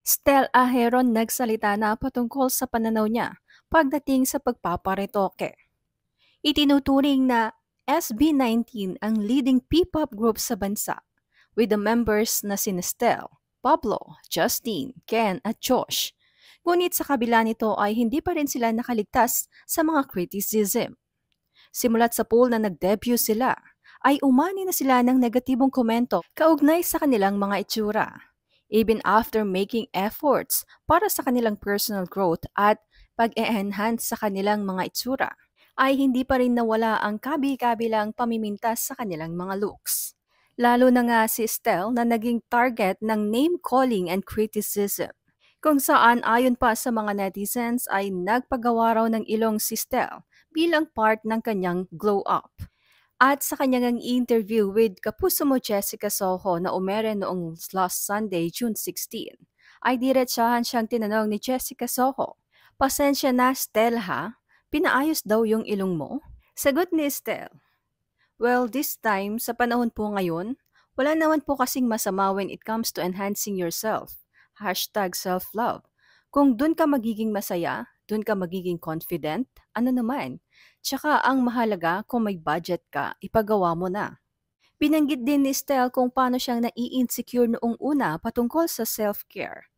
Stel Aheron nagsalita na patungkol sa pananaw niya pagdating sa pagpaparetoke. Itinuturing na SB19 ang leading P-pop group sa bansa, with the members na sina Stel, Pablo, Justine, Ken at Josh. Ngunit sa kabila nito ay hindi pa rin sila nakaligtas sa mga criticism. Simulat sa poll na nag-debut sila, ay umani na sila ng negatibong komento kaugnay sa kanilang mga itsura. Even after making efforts para sa kanilang personal growth at pag-e-enhance sa kanilang mga itsura, ay hindi pa rin nawala ang kabi-kabilang pamimintas sa kanilang mga looks. Lalo na nga si Estelle na naging target ng name-calling and criticism, kung saan ayon pa sa mga netizens ay nagpagawa raw ng ilong si Estelle bilang part ng kanyang glow up. At sa kanyang interview with kapuso mo Jessica Soho na umere noong last Sunday, June 16, ay diretsahan siyang tinanong ni Jessica Soho, "Pasensya na, Stel ha? Pinaayos daw yung ilong mo?" Sagot ni Stel, "Well, this time, sa panahon po ngayon, wala naman po kasing masama when it comes to enhancing yourself. Hashtag self-love. Kung dun ka magiging masaya, dun ka magiging confident, ano naman. Tsaka ang mahalaga kung may budget ka, ipagawa mo na." Binanggit din ni Stel kung paano siyang nai-insecure noong una patungkol sa self-care.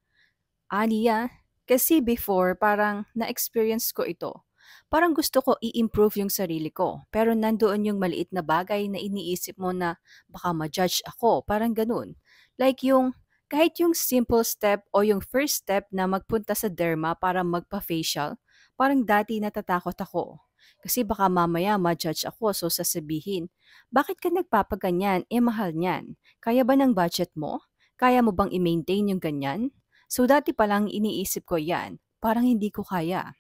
Aniya, kasi before parang na-experience ko ito. Parang gusto ko i-improve yung sarili ko, pero nandoon yung maliit na bagay na iniisip mo na baka ma-judge ako, parang ganun. Like yung, kahit yung simple step o yung first step na magpunta sa derma para magpa-facial, parang dati natatakot ako. Kasi baka mamaya ma-judge ako, so sasabihin, bakit ka nagpapaganyan? Mahal niyan. Kaya ba ng budget mo? Kaya mo bang i-maintain yung ganyan? So dati pa lang iniisip ko yan, parang hindi ko kaya.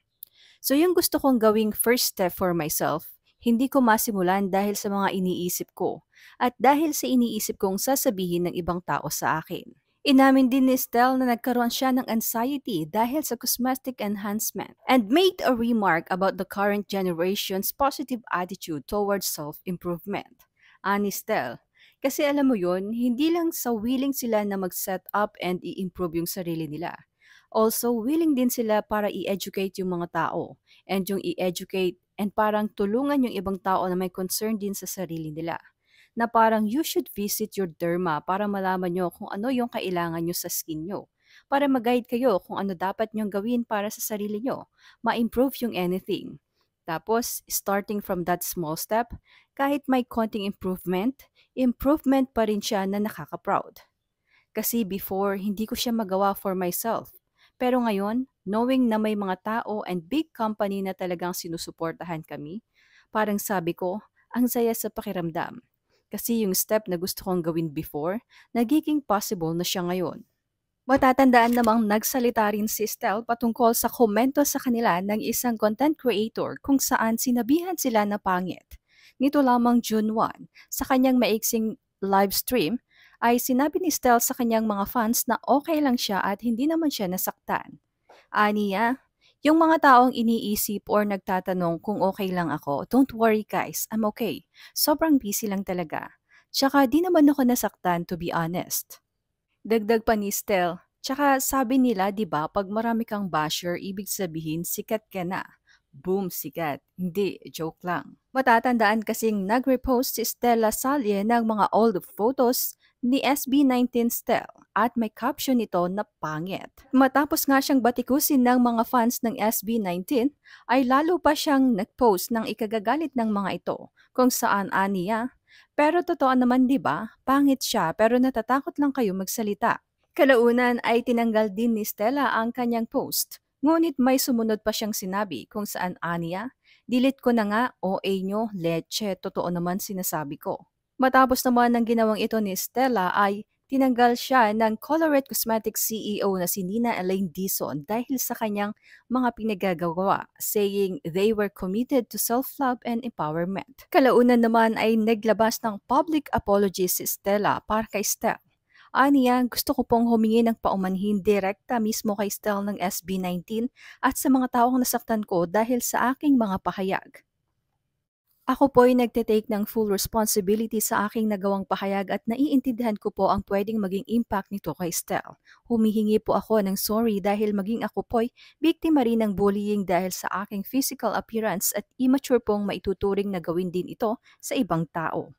So yung gusto kong gawing first step for myself, hindi ko masimulan dahil sa mga iniisip ko at dahil sa iniisip kong sasabihin ng ibang tao sa akin. Inamin din ni Estelle na nagkaroon siya ng anxiety dahil sa cosmetic enhancement and made a remark about the current generation's positive attitude towards self-improvement. Ani Estelle, kasi alam mo yun, hindi lang sa willing sila na mag-set up and i-improve yung sarili nila. Also, willing din sila para i-educate yung mga tao and yung i-educate and parang tulungan yung ibang tao na may concern din sa sarili nila. Na parang you should visit your derma para malaman nyo kung ano yung kailangan nyo sa skin nyo. Para mag-guide kayo kung ano dapat nyong gawin para sa sarili nyo. Ma-improve yung anything. Tapos, starting from that small step, kahit may konting improvement, improvement pa rin siya na nakaka-proud. Kasi before, hindi ko siya magawa for myself. Pero ngayon, knowing na may mga tao and big company na talagang sinusuportahan kami, parang sabi ko, ang saya sa pakiramdam. Kasi yung step na gusto kong gawin before, nagiging possible na siya ngayon. Matatandaan namang nagsalita rin si Estelle patungkol sa komento sa kanila ng isang content creator kung saan sinabihan sila na pangit. Nito lamang June 1, sa kanyang maiksing live stream, ay sinabi ni Estelle sa kanyang mga fans na okay lang siya at hindi naman siya nasaktan. Aniya, yung mga taong iniisip or nagtatanong kung okay lang ako, don't worry guys, I'm okay. Sobrang busy lang talaga. Tsaka di naman ako nasaktan to be honest. Dagdag pa ni Stel, tsaka sabi nila 'di ba pag marami kang basher ibig sabihin sikat ka na. Boom, sikat. Hindi, joke lang. Matatandaan kasing nag-repost si Stella Salye ng mga old photos ni SB19 Stel at may caption nito na pangit. Matapos nga siyang batikusin ng mga fans ng SB19, ay lalo pa siyang nag-post ng ikagagalit ng mga ito kung saan aniya, pero totoo naman 'di ba? Pangit siya pero natatakot lang kayo magsalita. Kalaunan ay tinanggal din ni Stella ang kanyang post. Ngunit may sumunod pa siyang sinabi kung saan aniya, "Delete ko na nga, OA nyo, leche, totoo naman sinasabi ko." Matapos naman ng ginawang ito ni Stella ay tinanggal siya ng Colorette Cosmetics CEO na si Nina Elaine Dizon dahil sa kanyang mga pinagagawa, saying they were committed to self-love and empowerment. Kalaunan naman ay naglabas ng public apology si Stella para kay Steph. Aniya, gusto ko pong humingi ng paumanhin direkta mismo kay Stell ng SB19 at sa mga taong nasaktan ko dahil sa aking mga pahayag. Ako po ay nagte-take ng full responsibility sa aking nagawang pahayag at naiintindihan ko po ang pwedeng maging impact nito kay Stell. Humihingi po ako ng sorry dahil maging ako po'y biktima rin ng bullying dahil sa aking physical appearance at immature pong maituturing na gawin din ito sa ibang tao.